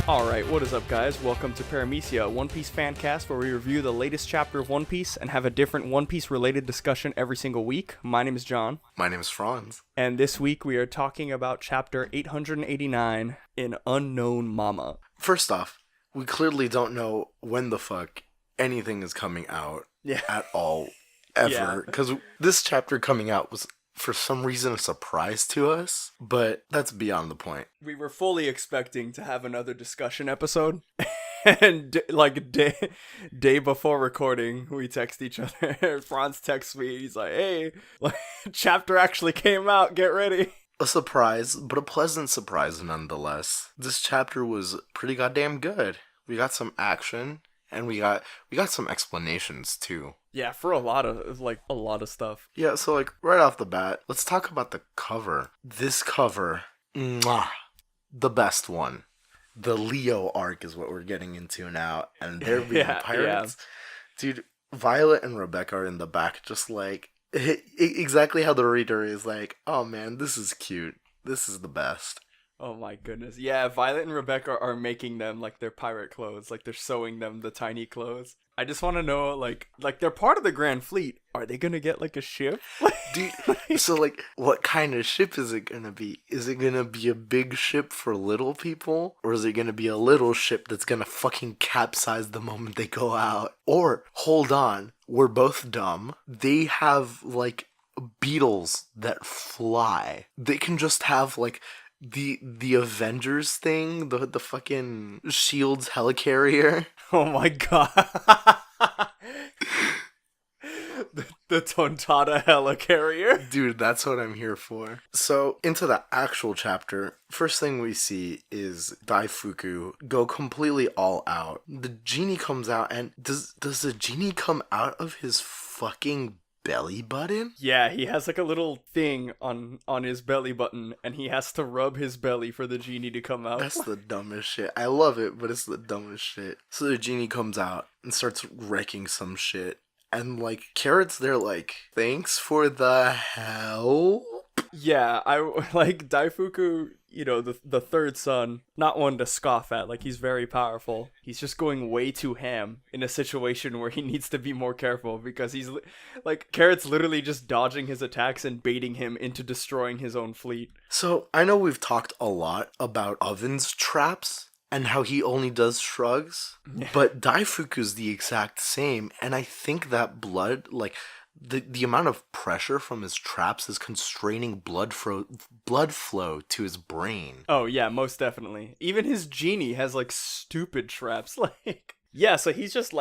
Alright, what is up guys? Welcome to Paramecia, a One Piece fan cast where we review the latest chapter of One Piece and have a different One Piece related discussion every single week. My name is John. My name is Franz. And this week we are talking about chapter 889 in Unknown Mama. First off, we clearly don't know when the fuck anything is coming out at all, ever. Because this chapter coming out was, for some reason, a surprise to us, but that's beyond the point. We were fully expecting to have another discussion episode, and day before recording, we text each other. Franz texts me, he's like, hey, chapter actually came out, get ready. A surprise, but a pleasant surprise nonetheless. This chapter was pretty goddamn good. We got some action, and we got some explanations too. Yeah, for a lot of stuff. Yeah, so right off the bat, let's talk about the cover. This cover, the best one. The Leo arc is what we're getting into now, and they're being pirates. Yeah. Dude, Violet and Rebecca are in the back, just exactly how the reader is like, oh man, this is cute. This is the best. Oh my goodness. Yeah, Violet and Rebecca are making them their pirate clothes. They're sewing them the tiny clothes. I just want to know, they're part of the Grand Fleet. Are they going to get, a ship? Dude, so, what kind of ship is it going to be? Is it going to be a big ship for little people? Or is it going to be a little ship that's going to fucking capsize the moment they go out? Or, hold on, we're both dumb. They have, beetles that fly. They can just have, the Avengers thing, the fucking Shield's helicarrier. Oh my god. the Tontata helicarrier. Dude, that's what I'm here for. So, into the actual chapter, first thing we see is Daifuku go completely all out. The genie comes out, and does the genie come out of his fucking belly button? Yeah, he has a little thing on his belly button, and he has to rub his belly for the genie to come out. That's the dumbest shit. I love it, but it's the dumbest shit. So the genie comes out and starts wrecking some shit. And Carrot's there thanks for the help? Yeah, I Daifuku, the third son, not one to scoff at. He's very powerful. He's just going way too ham in a situation where he needs to be more careful because he's Carrot's literally just dodging his attacks and baiting him into destroying his own fleet. So I know we've talked a lot about Oven's traps and how he only does shrugs, but Daifuku's the exact same, and I think that blood, the amount of pressure from his traps is constraining blood flow to his brain. Oh yeah, most definitely. Even his genie has stupid traps. Yeah, so he's just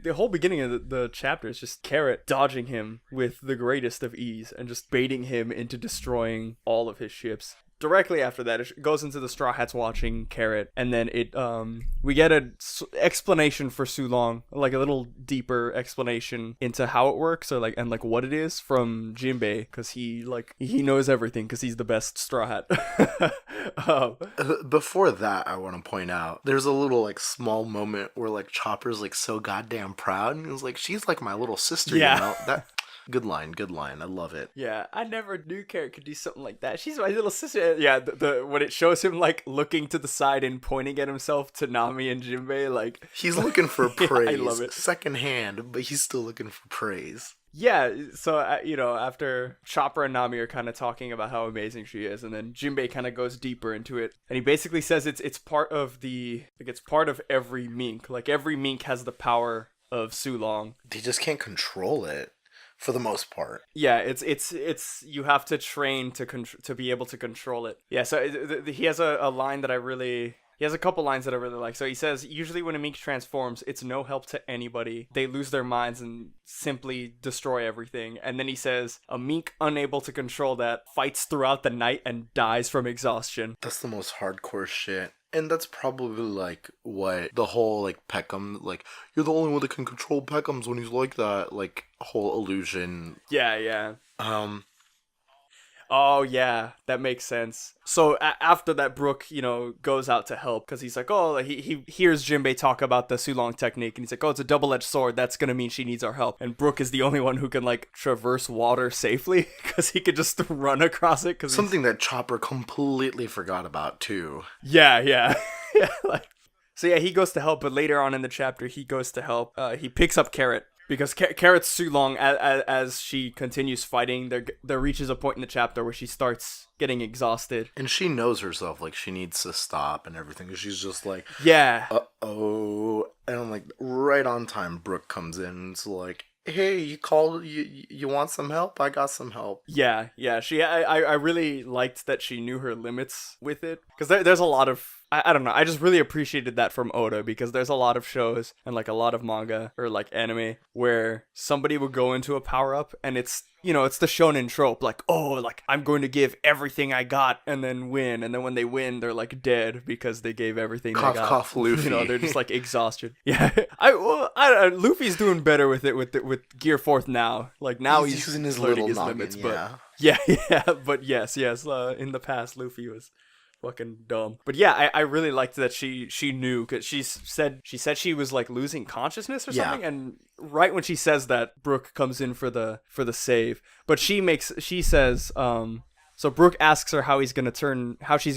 the whole beginning of the chapter is just Carrot dodging him with the greatest of ease and just baiting him into destroying all of his ships. Directly after that, it goes into the Straw Hats watching Carrot, and then we get an explanation for Sulong, a little deeper explanation into how it works, or what it is from Jimbei, because he knows everything, because he's the best Straw Hat. Before that, I want to point out, there's a little small moment where Chopper's so goddamn proud, and he's she's my little sister, you know? That. Good line. I love it. Yeah, I never knew Carrot could do something like that. She's my little sister. Yeah, the when it shows him looking to the side and pointing at himself to Nami and Jimbei, he's looking for praise. I love it. Secondhand, but he's still looking for praise. Yeah, so after Chopper and Nami are kind of talking about how amazing she is, and then Jimbei kind of goes deeper into it, and he basically says it's part of it's part of every mink. Every mink has the power of Sulong. They just can't control it. For the most part. Yeah, it's you have to train to be able to control it. Yeah, so he has a line that he has a couple lines that I really like. So he says, usually when a mink transforms, it's no help to anybody. They lose their minds and simply destroy everything. And then he says, a mink unable to control that fights throughout the night and dies from exhaustion. That's the most hardcore shit. And that's probably what the whole Peckham, you're the only one that can control Peckham's when he's like that, whole illusion. Yeah. Oh yeah, that makes sense. So after that, Brook, goes out to help because he's like, oh, he hears Jinbei talk about the Sulong technique, and he's like, oh, it's a double-edged sword. That's gonna mean she needs our help. And Brook is the only one who can like traverse water safely because he could just run across it. Cause something that Chopper completely forgot about too. Yeah, yeah, yeah. So yeah, he goes to help, but later on in the chapter, he goes to help. He picks up Carrot. Because Carrot's Sulong, as she continues fighting, there reaches a point in the chapter where she starts getting exhausted. And she knows herself, like, she needs to stop and everything. She's just like, yeah. Uh-oh. And I'm like, right on time, Brooke comes in and it's like, hey, you called, you want some help? I got some help. Yeah. I really liked that she knew her limits with it. Because there's a lot of... I don't know. I just really appreciated that from Oda because there's a lot of shows and like a lot of manga or like anime where somebody would go into a power up and it's the shonen trope like, oh, like I'm going to give everything I got and then win, and then when they win they're like dead because they gave everything they got. Cough, Luffy. They're just like exhausted. Yeah, Luffy's doing better with Gear 4th now. Like now he's using his learning little his noggin, limits, yeah. but but yes. In the past, Luffy was fucking dumb. But yeah, I really liked that she knew because she said she was like losing consciousness or something, and right when she says that, Brooke comes in for the save. But she says so Brooke asks her how she's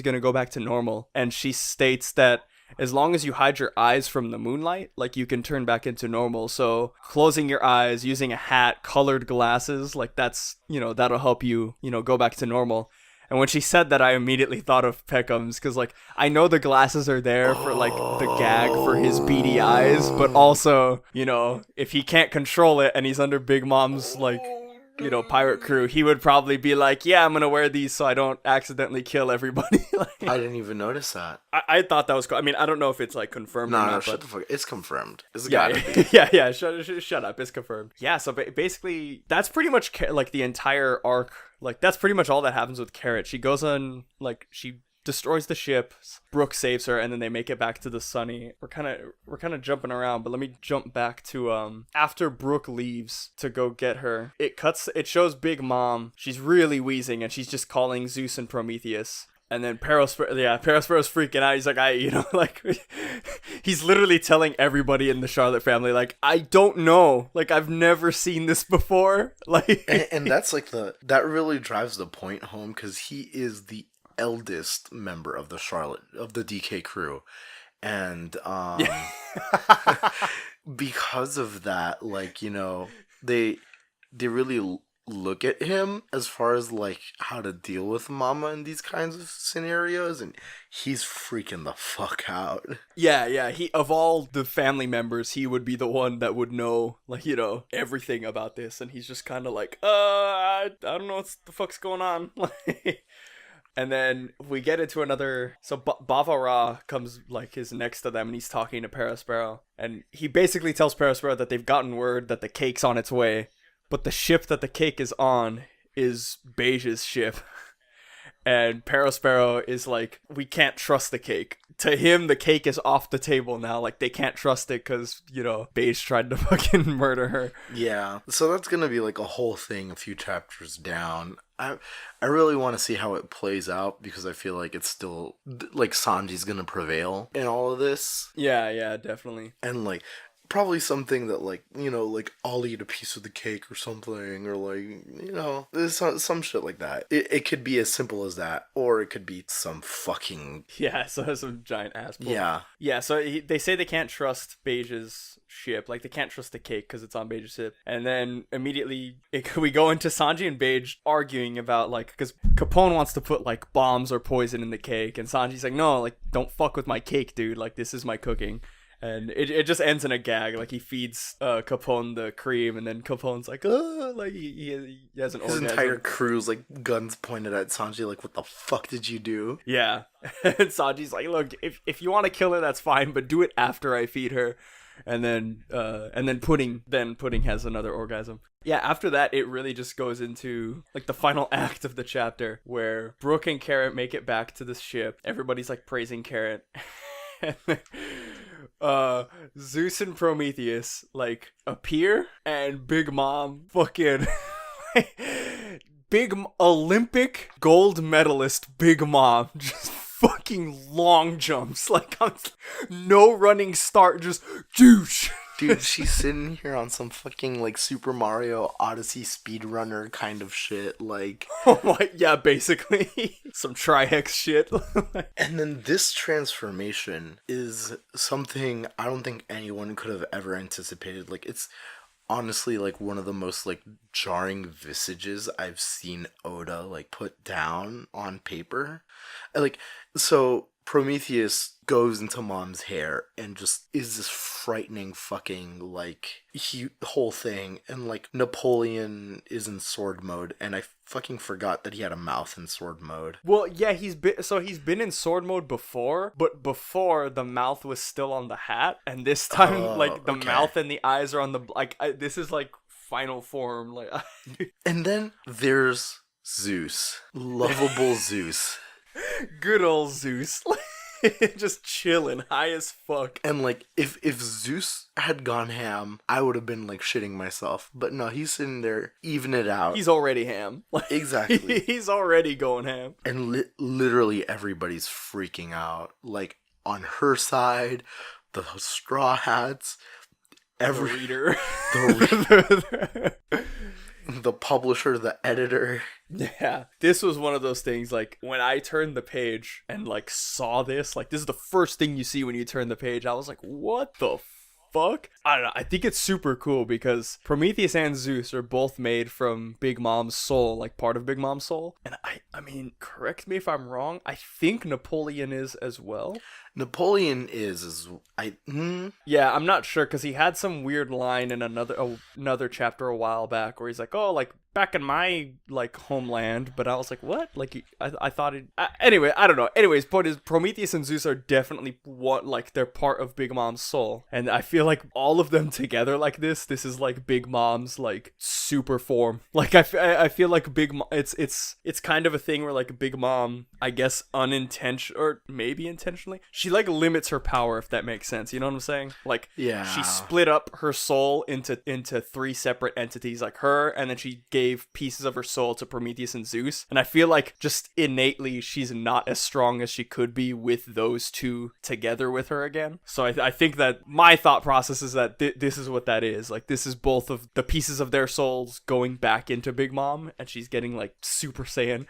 gonna go back to normal, and she states that as long as you hide your eyes from the moonlight, like you can turn back into normal. So closing your eyes, using a hat, colored glasses, like that's that'll help you go back to normal. And when she said that, I immediately thought of Peckham's because, like, I know the glasses are there for, like, the gag for his beady eyes, but also, if he can't control it and he's under Big Mom's, like, pirate crew, he would probably be like, yeah, I'm gonna wear these so I don't accidentally kill everybody. Like, I didn't even notice that. I thought that was cool. I mean, I don't know if it's, like, confirmed or not. No, shut the fuck. It's confirmed. It's gotta be. Yeah, shut up. It's confirmed. Yeah, so basically, that's pretty much, like, the entire arc. Like, that's pretty much all that happens with Carrot. She goes on, like, she destroys the ship, Brooke saves her, and then they make it back to the Sunny. We're kind of jumping around, but let me jump back to, after Brooke leaves to go get her, it shows Big Mom. She's really wheezing, and she's just calling Zeus and Prometheus. And then Perospero's freaking out. He's like, he's literally telling everybody in the Charlotte family, like, I don't know. Like, I've never seen this before. Like, and that's like that really drives the point home because he is the eldest member of the DK crew. And, because of that, like, they really look at him as far as like how to deal with Mama in these kinds of scenarios, and he's freaking the fuck out. Yeah, he, of all the family members, he would be the one that would know, like, everything about this, and he's just kind of like, I don't know what the fuck's going on. And then we get into another, so Bava-Ra comes, like, is next to them, and he's talking to Perospero, and he basically tells Perospero that they've gotten word that the cake's on its way. But the ship that the cake is on is Beige's ship. And Perospero is like, we can't trust the cake. To him, the cake is off the table now. Like, they can't trust it because, Beige tried to fucking murder her. Yeah. So that's going to be like a whole thing a few chapters down. I really want to see how it plays out because I feel like it's still, like, Sanji's going to prevail in all of this. Yeah, definitely. And, like, probably something that, like, like, I'll eat a piece of the cake or something, or, like, there's some shit like that. It could be as simple as that, or it could be some fucking... Yeah, so some giant ass pull. Yeah, so they say they can't trust Beige's ship, like, they can't trust the cake because it's on Beige's ship, and then immediately we go into Sanji and Beige arguing about, like, because Capone wants to put, like, bombs or poison in the cake, and Sanji's like, no, like, don't fuck with my cake, dude, like, this is my cooking. And it just ends in a gag. Like, he feeds Capone the cream, and then Capone's like, like he has an orgasm. His entire crew's like guns pointed at Sanji, like, what the fuck did you do? Yeah. And Sanji's like, look, if you want to kill her, that's fine, but do it after I feed her. And then Pudding has another orgasm. Yeah, after that, it really just goes into, like, the final act of the chapter, where Brooke and Carrot make it back to the ship. Everybody's, like, praising Carrot. And Zeus and Prometheus, like, appear, and Big Mom fucking Olympic gold medalist Big Mom just fucking long jumps. Like, no running start, just douche. Dude, she's sitting here on some fucking, like, Super Mario Odyssey speedrunner kind of shit, like... Oh my, yeah, basically. Some Tri-Hex shit. And then this transformation is something I don't think anyone could have ever anticipated. Like, it's honestly, like, one of the most, like, jarring visages I've seen Oda, like, put down on paper. Like, so... Prometheus goes into Mom's hair and just is this frightening fucking, like, whole thing. And, like, Napoleon is in sword mode, and I fucking forgot that he had a mouth in sword mode. Well, yeah, he's been in sword mode before, but before the mouth was still on the hat, and this time, like, the mouth and the eyes are on the, like, this is, like, final form, like... And then there's Zeus. Lovable Zeus. Good old Zeus. Just chilling, high as fuck. And, like, if Zeus had gone ham, I would have been, like, shitting myself. But no, he's sitting there, even it out. He's already ham. Exactly. He's already going ham. And literally everybody's freaking out. Like, on her side, the Straw Hats, The reader. The publisher, the editor. Yeah, this was one of those things, like, when I turned the page and, like, saw this, like, this is the first thing you see when you turn the page, I was like, what the fuck? I don't know, I think it's super cool because Prometheus and Zeus are both made from Big Mom's soul, like, part of Big Mom's soul, and I mean, correct me if I'm wrong, I think Napoleon is as well. Napoleon is Yeah, I'm not sure because he had some weird line in another chapter a while back where he's like, oh, like, back in my, like, homeland, but I was like, what? Like, I thought it... anyway, I don't know. Anyways, point is, Prometheus and Zeus are definitely they're part of Big Mom's soul, and I feel like all of them together like this is, like, Big Mom's, like, super form. Like, I feel like Big Mom, it's kind of a thing where, like, Big Mom, I guess unintentionally, or maybe intentionally, she, like, limits her power, if that makes sense. You know what I'm saying? Like, yeah, she split up her soul into 3 separate entities, like her, and then she gave pieces of her soul to Prometheus and Zeus. And I feel like just innately she's not as strong as she could be with those two together with her again. So I think that my thought process is that this is what that is. Like, this is both of the pieces of their souls going back into Big Mom, and she's getting, like, Super Saiyan.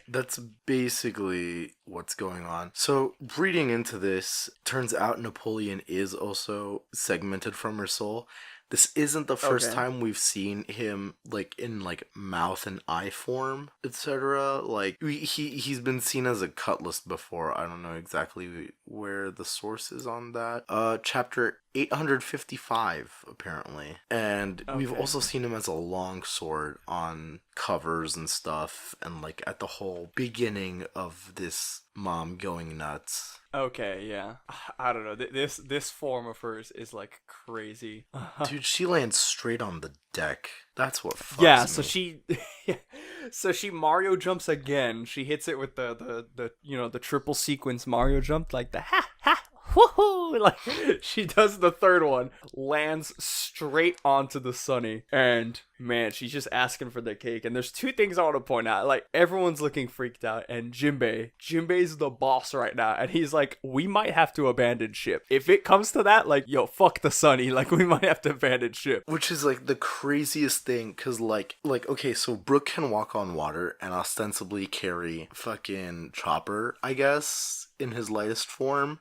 That's basically what's going on. So reading into this, turns out Napoleon is also segmented from her soul. This isn't the first time we've seen him, like, in, like, mouth and eye form, etc. Like, he's been seen as a cutlass before. I don't know exactly where the source is on that. Chapter 855, apparently. And we've also seen him as a longsword on covers and stuff, and, like, at the whole beginning of this mom going nuts. Okay, yeah. I don't know. This form of hers is, like, crazy. Dude, she lands straight on the deck. That's what fucks me. So she Mario jumps again. She hits it with the triple sequence Mario jump, like the ha ha woohoo, like she does the third one, lands straight onto the Sunny, and man, she's just asking for the cake. And there's 2 things I want to point out. Like, everyone's looking freaked out, and Jinbei's the boss right now, and he's like, we might have to abandon ship. If it comes to that, like, yo, fuck the Sunny, like, we might have to abandon ship. Which is, like, the craziest thing, because, like, okay, so Brook can walk on water and ostensibly carry fucking Chopper, I guess, in his lightest form.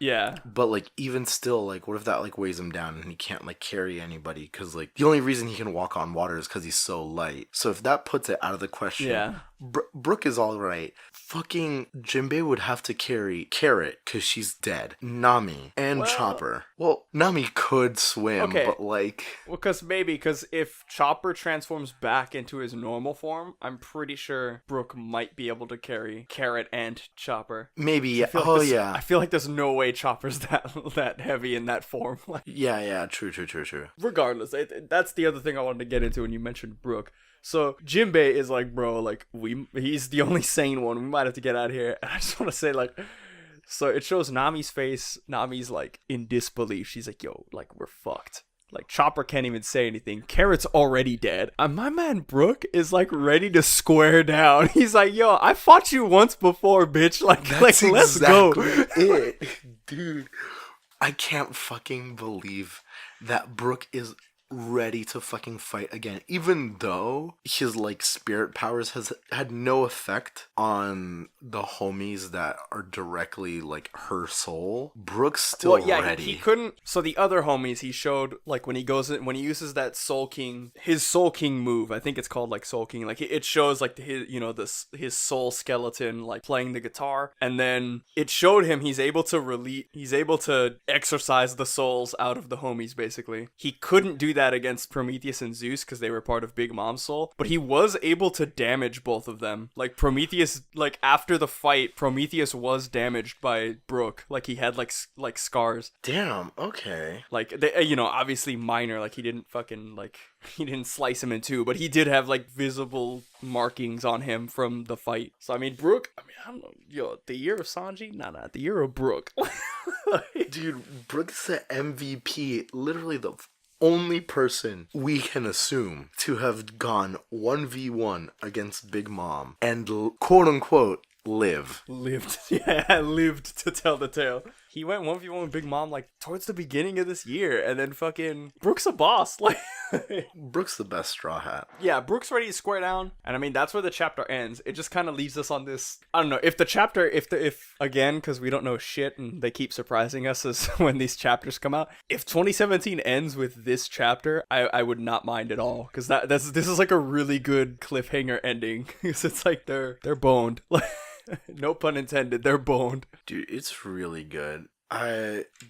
Yeah. But, like, even still, like, what if that, like, weighs him down and he can't, like, carry anybody? Because, like, the only reason he can walk on water is because he's so light. So if that puts it out of the question, yeah. Brook is all right. Fucking Jinbei would have to carry Carrot because she's dead, Nami, and Chopper. Well, Nami could swim, but, like... Well, because if Chopper transforms back into his normal form, I'm pretty sure Brook might be able to carry Carrot and Chopper. Maybe, yeah. I feel like there's no way Chopper's that heavy in that form. Like, yeah, true. Regardless, that's the other thing I wanted to get into when you mentioned Brook. So Jinbei is like, bro, like, he's the only sane one. We might have to get out of here. And I just want to say, like, so it shows Nami's face. Nami's, like, in disbelief. She's like, yo, like, we're fucked. Like, Chopper can't even say anything. Carrot's already dead. My man Brook is, like, ready to square down. He's like, yo, I fought you once before, bitch. Let's go. It. Dude, I can't fucking believe that Brook is ready to fucking fight again, even though his like spirit powers has had no effect on the homies that are directly like her soul. Brook's still ready. He couldn't. So the other homies, he showed like when he uses that his Soul King move. I think it's called like Soul King. Like it shows like his soul skeleton like playing the guitar, and then it showed him he's able to exorcise the souls out of the homies. Basically, he couldn't do that against Prometheus and Zeus because they were part of Big Mom's soul, but he was able to damage both of them. Like Prometheus, like after the fight, Prometheus was damaged by Brook. Like he had like scars. Damn. Okay. Like they, obviously minor. Like he didn't slice him in two, but he did have like visible markings on him from the fight. So I mean, Brook. I don't know. Yo, the year of Sanji? Nah, the year of Brook. Dude, Brook's the MVP. Literally the only person we can assume to have gone 1v1 against Big Mom and quote unquote lived to tell the tale. He went 1v1 with Big Mom like towards the beginning of this year, and then fucking Brook's a boss. Like Brook's the best Straw Hat. Yeah, Brook's ready to square down, and I mean that's where the chapter ends. It just kind of leaves us on this. I don't know if again, because we don't know shit, and they keep surprising us as when these chapters come out. If 2017 ends with this chapter, I would not mind at all, because this is like a really good cliffhanger ending. Because it's like they're boned. No pun intended, they're boned. Dude, it's really good.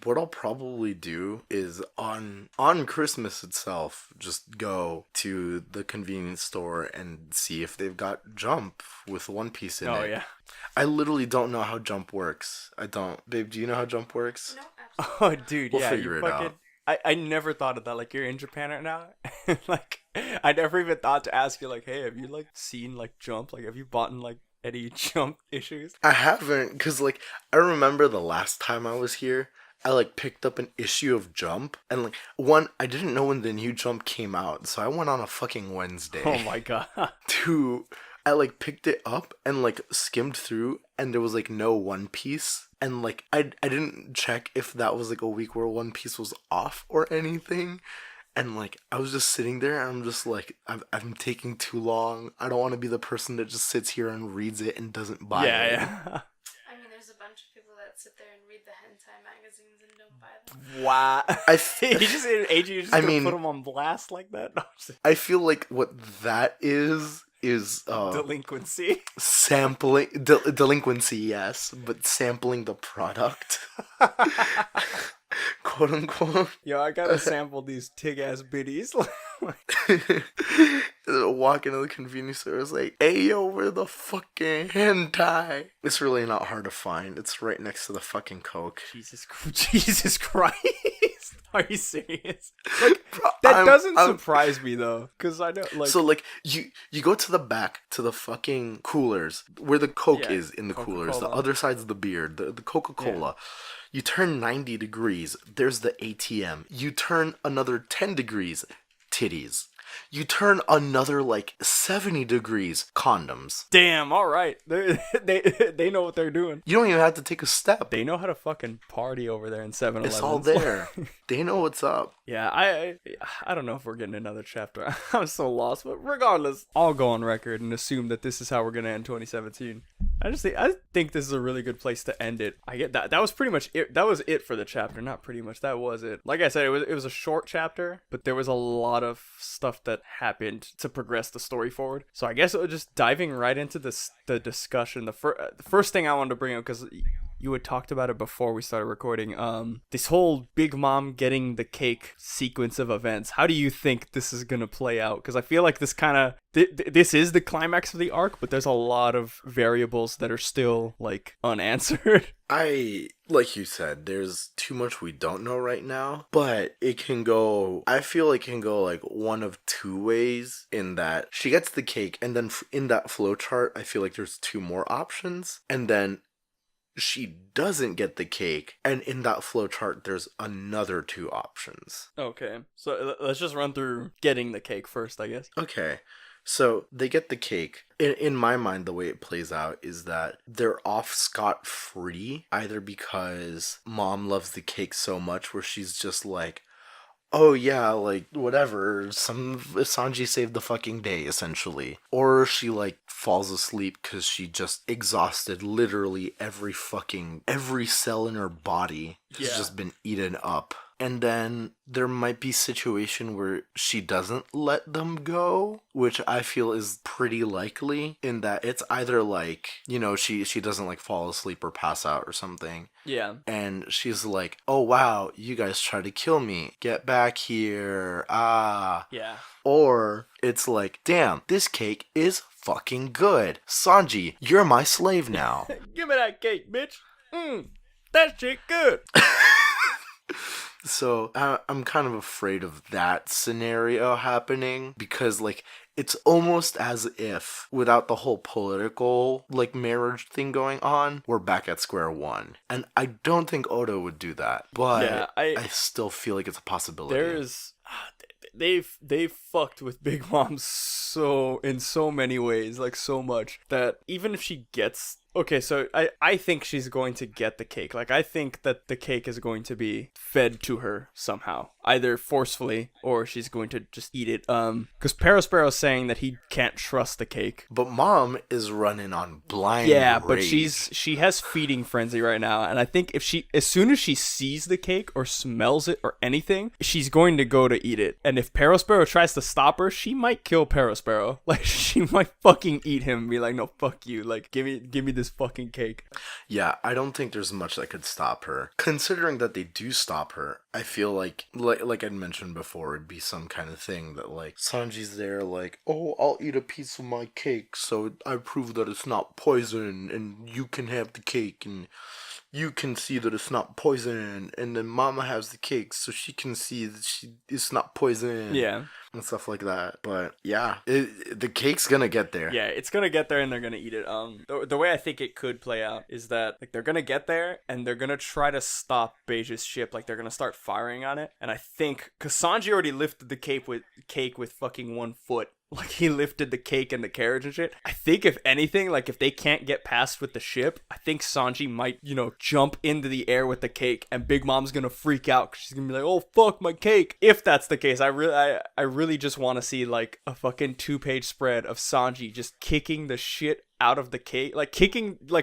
What I'll probably do is on Christmas itself, just go to the convenience store and see if they've got Jump with One Piece in it. Oh yeah. I literally don't know how Jump works. I don't. Babe, do you know how Jump works? No, absolutely. Oh dude, We'll yeah, figure you it fucking. out. I never thought of that. Like, you're in Japan right now. Like, I never even thought to ask you, like, hey, have you like seen like Jump? Like, have you bought in like any Jump issues? I haven't, because like I remember the last time I was here, I like picked up an issue of Jump, and like I didn't know when the new Jump came out, so I went on a fucking Wednesday. Oh my god. I like picked it up and like skimmed through, and there was like no One Piece, and like I didn't check if that was like a week where One Piece was off or anything. And like I was just sitting there, and I'm just like, I'm taking too long. I don't want to be the person that just sits here and reads it and doesn't buy it. Yeah. I mean, there's a bunch of people that sit there and read the hentai magazines and don't buy them. Wow. You just gonna put them on blast like that? No, I feel like what that is delinquency. Sampling delinquency, yes, but sampling the product. Quote unquote. Yo, I gotta sample these tig ass biddies. Walk into the convenience store, it's like, hey yo, where the fucking hentai? It's really not hard to find. It's right next to the fucking Coke. Jesus Christ. Are you serious? Like, that doesn't surprise me though, because I know like. So like you go to the back to the fucking coolers where the Coke is in the Coca-Cola. coolers. The other side's the beer, the Coca-Cola. Yeah. You turn 90 degrees, there's the ATM. You turn another 10 degrees, titties. You turn another like 70 degrees, condoms. Damn, all right. They know what they're doing. You don't even have to take a step. They know how to fucking party over there in 7-Eleven. It's all there. They know what's up. Yeah, I don't know if we're getting another chapter. I'm so lost, but regardless, I'll go on record and assume that this is how we're gonna end 2017. I think this is a really good place to end it. I get that. That was pretty much it. That was it for the chapter. Not pretty much. That was it. Like I said, it was a short chapter, but there was a lot of stuff that happened to progress the story forward. So I guess it was just diving right into the discussion. The first thing I wanted to bring up, because you had talked about it before we started recording, this whole Big Mom getting the cake sequence of events. How do you think this is gonna play out? Because I feel like this kind of this is the climax of the arc, but there's a lot of variables that are still like unanswered. Like you said, there's too much we don't know right now, but I feel like it can go like one of two ways, in that she gets the cake, and then in that flowchart, I feel like there's two more options, and then she doesn't get the cake, and in that flowchart, there's another 2 options. Okay, so let's just run through getting the cake first, I guess. Okay. So they get the cake. In my mind, the way it plays out is that they're off scot-free, either because mom loves the cake so much where she's just like, oh yeah, like, whatever, Sanji saved the fucking day, essentially. Or she, like, falls asleep because she just exhausted literally every cell in her body has just been eaten up. And then there might be a situation where she doesn't let them go, which I feel is pretty likely, in that it's either like, you know, she doesn't like fall asleep or pass out or something. Yeah. And she's like, oh wow, you guys tried to kill me. Get back here. Ah. Yeah. Or it's like, damn, this cake is fucking good. Sanji, you're my slave now. Give me that cake, bitch. That shit good. So I'm kind of afraid of that scenario happening because, like, it's almost as if without the whole political, like, marriage thing going on, we're back at square one. And I don't think Oda would do that, but yeah, I still feel like it's a possibility. There's... They've fucked with Big Mom in so many ways, like so much, that even if she gets... Okay, so I think she's going to get the cake. Like, I think that the cake is going to be fed to her somehow, either forcefully or she's going to just eat it. Because Perospero saying that he can't trust the cake. But mom is running on blind rage. But she has feeding frenzy right now, and I think as soon as she sees the cake or smells it or anything, she's going to go to eat it. And if Perospero tries to stop her, she might kill Perospero. Like, she might fucking eat him and be like, no, fuck you. Like, give me this fucking cake. Yeah, I don't think there's much that could stop her. Considering that they do stop her, I feel like I'd mentioned before, it'd be some kind of thing that, like, Sanji's there like, oh, I'll eat a piece of my cake so I prove that it's not poison and you can have the cake and you can see that it's not poison, and then mama has the cake so she can see that it's not poison. Yeah. And stuff like that. But yeah, the cake's gonna get there. Yeah, it's gonna get there and they're gonna eat it. The way I think it could play out is that, like, they're gonna get there and they're gonna try to stop Beige's ship. Like, they're gonna start firing on it. And I think, cause Sanji already lifted the cake with fucking 1 foot. Like, he lifted the cake and the carriage and shit. I think, if anything, like, if they can't get past with the ship, I think Sanji might, you know, jump into the air with the cake, and Big Mom's gonna freak out because she's gonna be like, oh, fuck, my cake. If that's the case, I really just want to see, like, a fucking 2-page spread of Sanji just kicking the shit out of the cake, like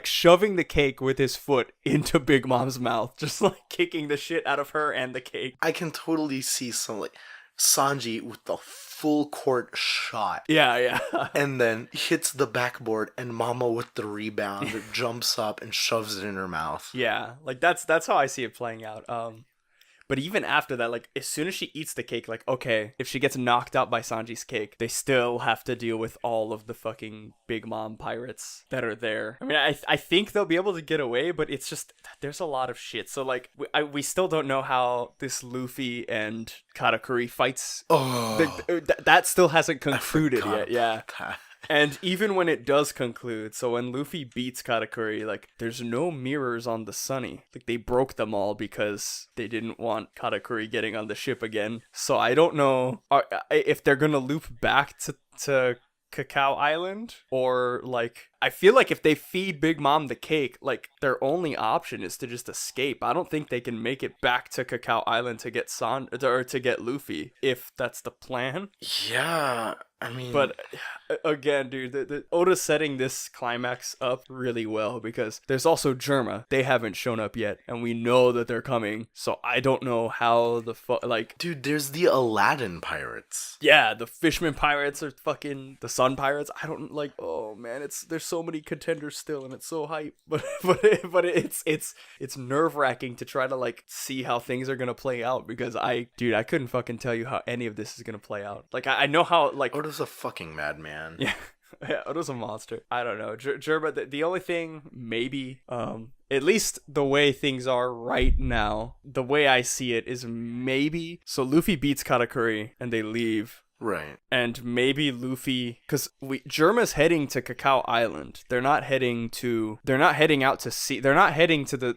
shoving the cake with his foot into Big Mom's mouth, just like kicking the shit out of her and the cake. I can totally see some, like, Sanji with the full court shot. Yeah. And then hits the backboard, and Mama with the rebound jumps up and shoves it in her mouth. Yeah, like that's how I see it playing out. But even after that, like, as soon as she eats the cake, like, okay, if she gets knocked out by Sanji's cake, they still have to deal with all of the fucking Big Mom pirates that are there. I mean, I think they'll be able to get away, but it's just, there's a lot of shit. So, like, we still don't know how this Luffy and Katakuri fights. Oh. That still hasn't concluded yet, yeah. That. And even when it does conclude, so when Luffy beats Katakuri, like, there's no mirrors on the Sunny. Like, they broke them all because they didn't want Katakuri getting on the ship again. So I don't know if they're gonna loop back to Cacao Island, or, like, I feel like if they feed Big Mom the cake, like, their only option is to just escape. I don't think they can make it back to Cacao Island to get to get Luffy, if that's the plan. Yeah, I mean... But, again, dude, the Oda's setting this climax up really well, because there's also Germa. They haven't shown up yet, and we know that they're coming, so I don't know how Dude, there's the Aladdin pirates. Yeah, the Fishman pirates are fucking... The Sun pirates. I don't, like... Oh, man, there's so many contenders still, and it's so hype. But it's nerve-wracking to try to, like, see how things are gonna play out, because I couldn't fucking tell you how any of this is gonna play out. Like, I know how, like... Oda's a fucking madman. Yeah. Yeah, Oda's a monster. I don't know. Germa, the only thing, maybe, at least the way things are right now, the way I see it is maybe... So Luffy beats Katakuri, and they leave. Right. And maybe Luffy, because Germa's heading to Cacao Island. They're not heading out to sea. They're not heading to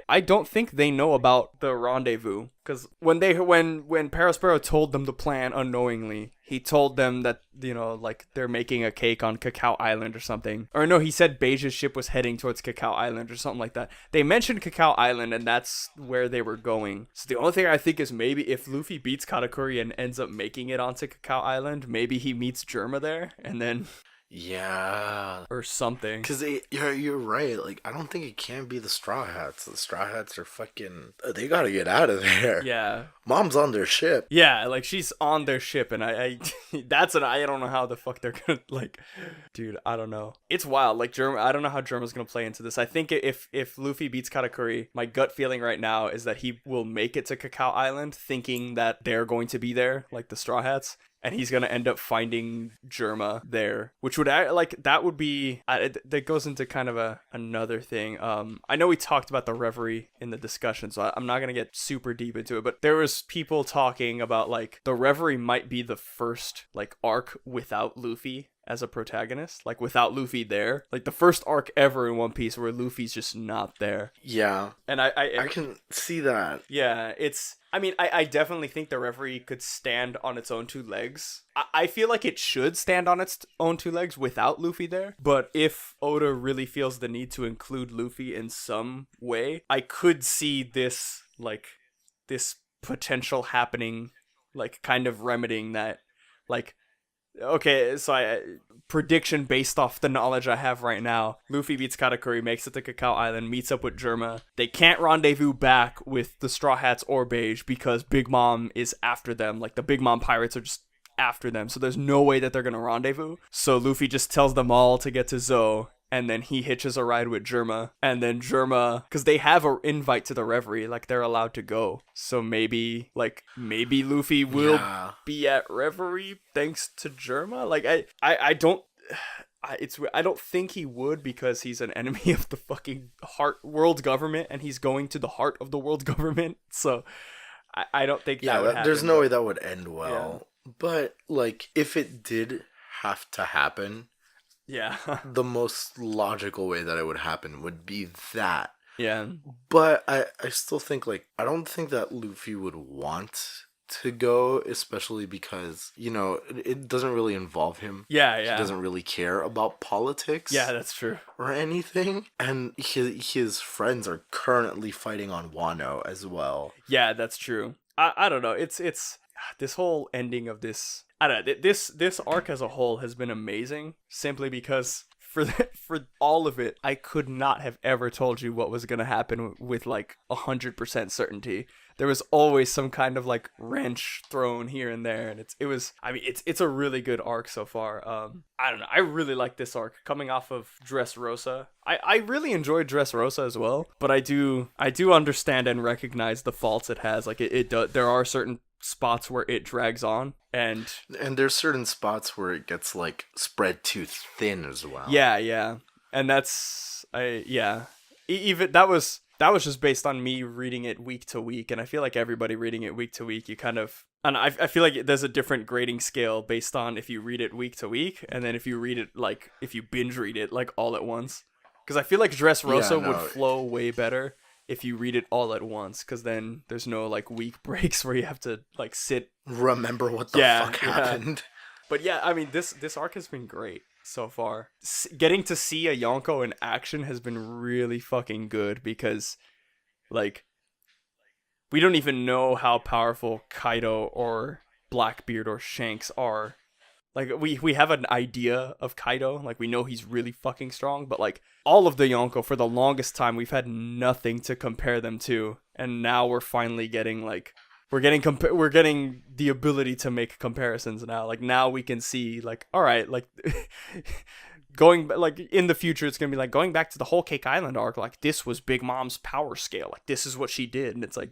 I don't think they know about the rendezvous. Because when Perospero told them the plan unknowingly, he told them that, like, they're making a cake on Cacao Island or something. Or no, he said Beige's ship was heading towards Cacao Island or something like that. They mentioned Cacao Island, and that's where they were going. So the only thing I think is maybe if Luffy beats Katakuri and ends up making it onto Cacao Island, maybe he meets Germa there, and then... Yeah. Or something. Because you're right. Like, I don't think it can be the Straw Hats. The Straw Hats are fucking... They gotta get out of there. Yeah. Mom's on their ship. Yeah, like, she's on their ship, and I don't know how the fuck they're gonna, like... Dude, I don't know. It's wild. Like, I don't know how Germa's gonna play into this. I think if Luffy beats Katakuri, my gut feeling right now is that he will make it to Cacao Island, thinking that they're going to be there, like the Straw Hats. And he's going to end up finding Germa there, which would, like, that would be, that goes into kind of another thing. I know we talked about the Reverie in the discussion, so I'm not going to get super deep into it, but there was people talking about, like, the Reverie might be the first, like, arc without Luffy as a protagonist, like, without Luffy there, like, the first arc ever in One Piece where Luffy's just not there. Yeah. And I can see that. Yeah, I definitely think the Reverie could stand on its own two legs. I feel like it should stand on its own two legs without Luffy there. But if Oda really feels the need to include Luffy in some way, I could see this potential happening, like, kind of remedying that, like... Okay, so prediction based off the knowledge I have right now. Luffy beats Katakuri, makes it to Cacao Island, meets up with Germa. They can't rendezvous back with the Straw Hats or Beige because Big Mom is after them. Like, the Big Mom pirates are just after them. So there's no way that they're going to rendezvous. So Luffy just tells them all to get to Zou. And then he hitches a ride with Germa. And then Germa, because they have an invite to the Reverie, like, they're allowed to go. So maybe Luffy will be at Reverie thanks to Germa. Like, I don't think he would, because he's an enemy of the fucking world government, and he's going to the heart of the world government. So I don't think that would happen. There's no way that would end well. Yeah. But, like, if it did have to happen... Yeah. The most logical way that it would happen would be that. Yeah. But I still think, like, I don't think that Luffy would want to go, especially because, it doesn't really involve him. Yeah. He doesn't really care about politics. Yeah, that's true. Or anything. And his friends are currently fighting on Wano as well. Yeah, that's true. I don't know. It's this whole ending of this... I don't know, this arc as a whole has been amazing, simply because for all of it, I could not have ever told you what was going to happen with, like, 100% certainty. There was always some kind of, like, wrench thrown here and there, and it's a really good arc so far. I don't know, I really like this arc, coming off of Dressrosa. I really enjoyed Dressrosa as well, but I do understand and recognize the faults it has. Like, there are certain spots where it drags on, and there's certain spots where it gets, like, spread too thin as well. Yeah, and that's even that was just based on me reading it week to week, and I feel like everybody reading it week to week, you kind of, and I feel like there's a different grading scale based on if you read it week to week, and then if you read it, like, if you binge read it, like, all at once, because I feel like Dressrosa would flow way better if you read it all at once, because then there's no, like, week breaks where you have to, like, remember what the fuck happened. But yeah, I mean, this arc has been great so far. Getting to see a Yonko in action has been really fucking good, because, like, we don't even know how powerful Kaido or Blackbeard or Shanks are. Like, we have an idea of Kaido, like, we know he's really fucking strong, but, like, all of the Yonko, for the longest time, we've had nothing to compare them to, and now we're finally getting, like, we're getting the ability to make comparisons now. Like, now we can see, like, all right, like, going, like, in the future, it's gonna be, like, going back to the whole Cake Island arc, like, this was Big Mom's power scale, like, this is what she did, and it's like,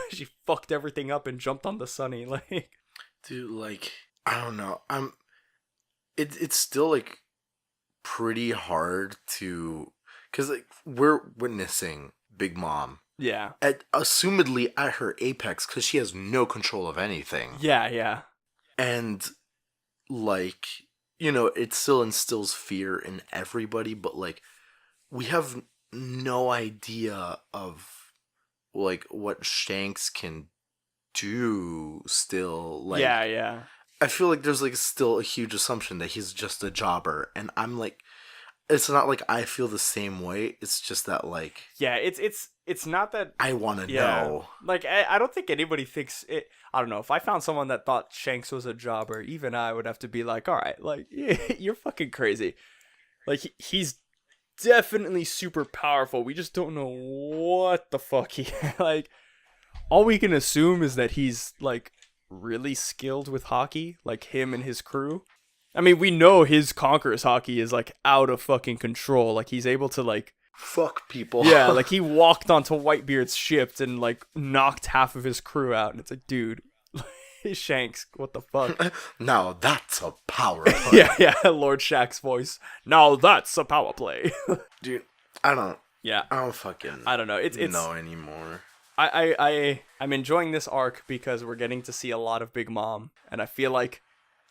she fucked everything up and jumped on the Sunny, like... Dude, like... I don't know. It's still, like, pretty hard to, because, like, we're witnessing Big Mom. Yeah. Assumedly at her apex, because she has no control of anything. Yeah. And, like, you know, it still instills fear in everybody, but, like, we have no idea of, like, what Shanks can do still. Like, Yeah. I feel like there's, like, still a huge assumption that he's just a jobber, and I'm like, it's not like I feel the same way, it's just that, like, Yeah, it's not that. I want to Yeah, know. like I don't think anybody thinks it. I don't know. If I found someone that thought Shanks was a jobber, even I would have to be like, all right, like you're fucking crazy. Like he's definitely super powerful. We just don't know what the fuck he like. All we can assume is that he's like really skilled with hockey, like him and his crew. I mean, we know his Conqueror's hockey is like out of fucking control. Like he's able to like Fuck people. yeah, like he walked onto Whitebeard's ship and like knocked half of his crew out, and it's like, dude, Shanks, what the fuck? Now that's a power play. yeah, Lord Shack's voice. Now that's a power play. Dude, I don't fucking I don't know. It's know anymore. I'm enjoying this arc because we're getting to see a lot of Big Mom, and I feel like,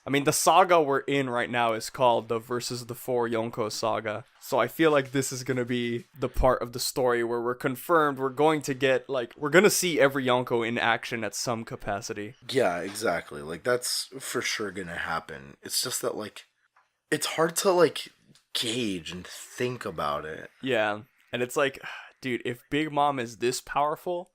I mean, the saga we're in right now is called the Versus the Four Yonko saga. So I feel like this is going to be the part of the story where we're confirmed we're going to get, like, we're going to see every Yonko in action at some capacity. Yeah, exactly. Like, that's for sure gonna happen. It's just that, like, it's hard to, like, gauge and think about it. Yeah, and it's like, dude, if Big Mom is this powerful,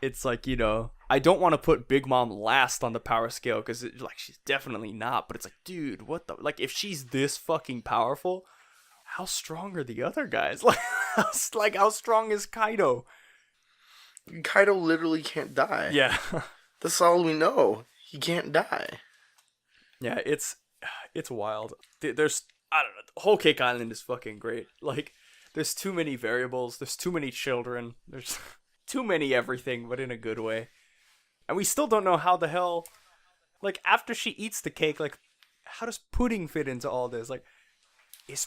it's like, you know, I don't want to put Big Mom last on the power scale because, like, she's definitely not. But it's like, dude, what the? Like, if she's this fucking powerful, how strong are the other guys? Like, how strong is Kaido? Kaido literally can't die. Yeah. That's all we know. He can't die. Yeah, it's wild. There's, I don't know, the whole Cake Island is fucking great. Like, there's too many variables. There's too many children. There's too many everything, but in a good way. And we still don't know how the hell, like, after she eats the cake, like, how does Pudding fit into all this? Like, is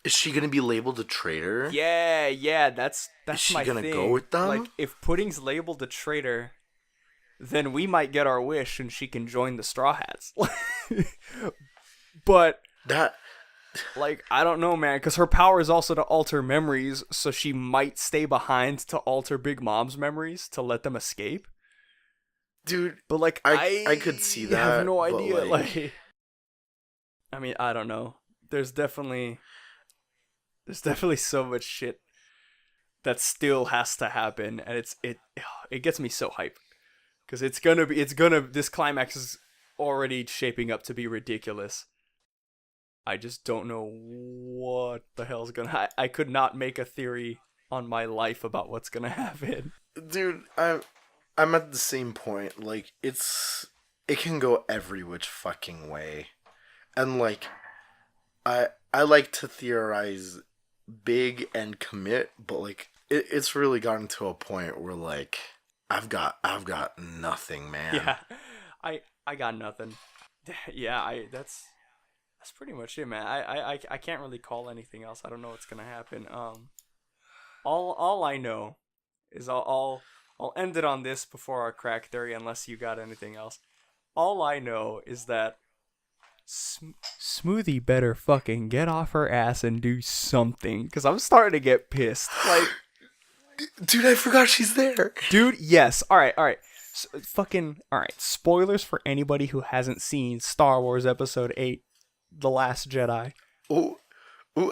she gonna be labeled a traitor? Yeah, that's is she my gonna thing. go with them? Like, if Pudding's labeled a traitor, then we might get our wish and she can join the Straw Hats. But that, like, I don't know, man, because her power is also to alter memories, so she might stay behind to alter Big Mom's memories to let them escape. dude. But, like, I could see that. I have no but, idea. Like, I mean, I don't know. There's definitely so much shit that still has to happen, and it gets me so hyped because this climax is already shaping up to be ridiculous. I just don't know what the hell's gonna. I could not make a theory on my life about what's gonna happen. dude, I'm at the same point. Like, it can go every which fucking way, and like, I like to theorize big and commit, but like, it's really gotten to a point where, like, I've got nothing, man. Yeah, I got nothing. Yeah, that's pretty much it, man. I can't really call anything else. I don't know what's gonna happen. All I know is I'll end it on this before our crack theory, unless you got anything else. All I know is that Smoothie better fucking get off her ass and do something, because I'm starting to get pissed. Like, dude, I forgot she's there. Dude, yes. All right. All right. Spoilers for anybody who hasn't seen Star Wars Episode 8, The Last Jedi. Ooh,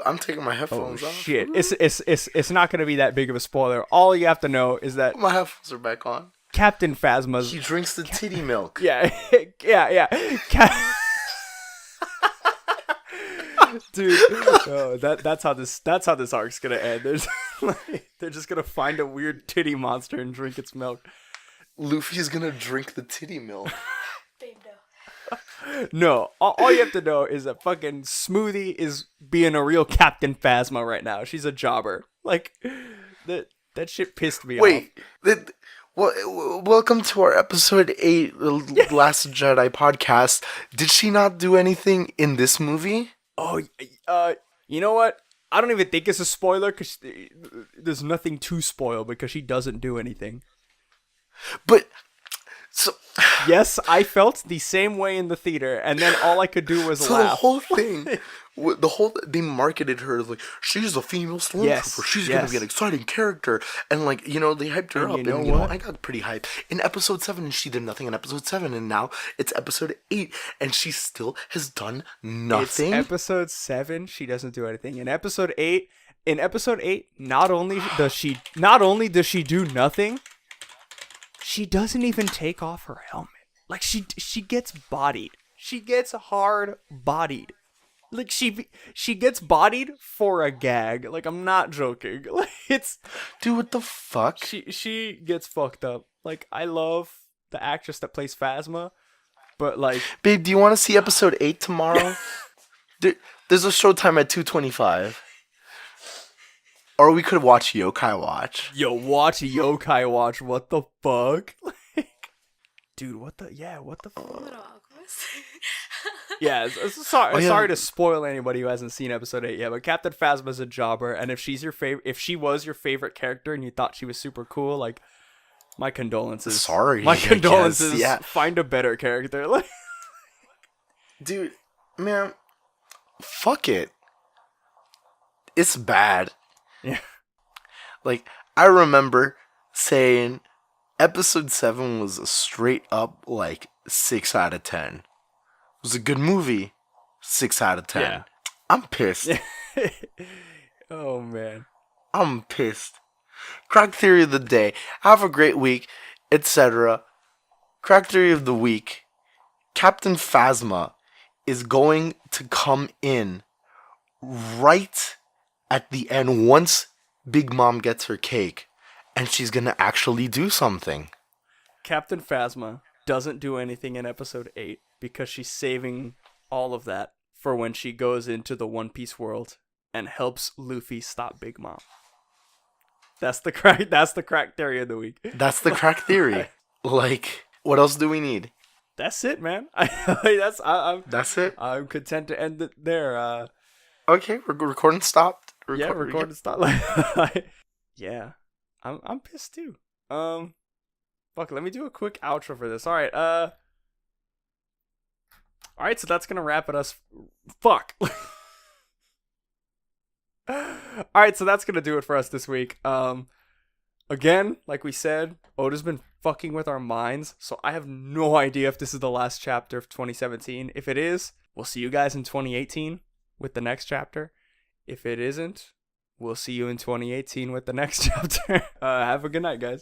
I'm taking my headphones off. Shit. It's not going to be that big of a spoiler. All you have to know is that my headphones are back on. Captain Phasma's... He drinks the titty milk. Yeah. Dude, that's how this arc's gonna end. They're just gonna find a weird titty monster and drink its milk. Luffy's gonna drink the titty milk. Babe, no. No, all you have to know is that fucking Smoothie is being a real Captain Phasma right now. She's a jobber. Like, that shit pissed me off. Wait, welcome to our episode 8 Last Jedi podcast. Did she not do anything in this movie? Oh, you know what? I don't even think it's a spoiler because there's nothing to spoil because she doesn't do anything. But, so, Yes, I felt the same way in the theater, and then all I could do was So laugh. the whole thing, they marketed her as like, she's a female stormtrooper. Yes, She's gonna be an exciting character, and like, you know, they hyped her And up, you know and you know, what? I got pretty hyped in episode 7, and she did nothing in episode 7, and now it's episode 8, and she still has done nothing. It's episode 7. She doesn't do anything. In episode 8, not only does she do nothing, she doesn't even take off her helmet. Like she gets bodied. She gets hard bodied. Like she gets bodied for a gag. Like, I'm not joking. Like, it's Dude, what the fuck? she gets fucked up. Like, I love the actress that plays Phasma, but like, Babe, do you want to see episode 8 tomorrow? There's a showtime at 2:25. Or we could watch Yokai Watch. watch Yokai Watch. What the fuck? Like, dude, what the fuck? Little Alchemist. Yeah, sorry, Oh, yeah. sorry to spoil anybody who hasn't seen episode 8 yet, but Captain Phasma's a jobber, and if she was your favorite character and you thought she was super cool, like, my condolences. Sorry, My I guess, condolences. yeah. Find a better character. Like, Dude, man, fuck it. It's bad. yeah. Like, I remember saying episode 7 was a straight up, like, 6 out of 10. It was a good movie. 6 out of 10. Yeah. I'm pissed. Oh, man. I'm pissed. Crack theory of the day. Have a great week, etc. Crack theory of the week. Captain Phasma is going to come in right at the end once Big Mom gets her cake, and she's gonna actually do something. Captain Phasma doesn't do anything in episode 8 because she's saving all of that for when she goes into the One Piece world and helps Luffy stop Big Mom. That's the crack theory of the week. That's the crack theory. Like, what else do we need? That's it, man. That's it. I'm content to end it there. Okay, recording stopped. Recording stop. Yeah, I'm pissed too. Fuck. Let me do a quick outro for this. All right. So that's gonna wrap it us. Fuck. All right, so that's gonna do it for us this week. Again, like we said, Oda's been fucking with our minds, so I have no idea if this is the last chapter of 2017. If it is, we'll see you guys in 2018 with the next chapter. If it isn't, we'll see you in 2018 with the next chapter. Have a good night, guys.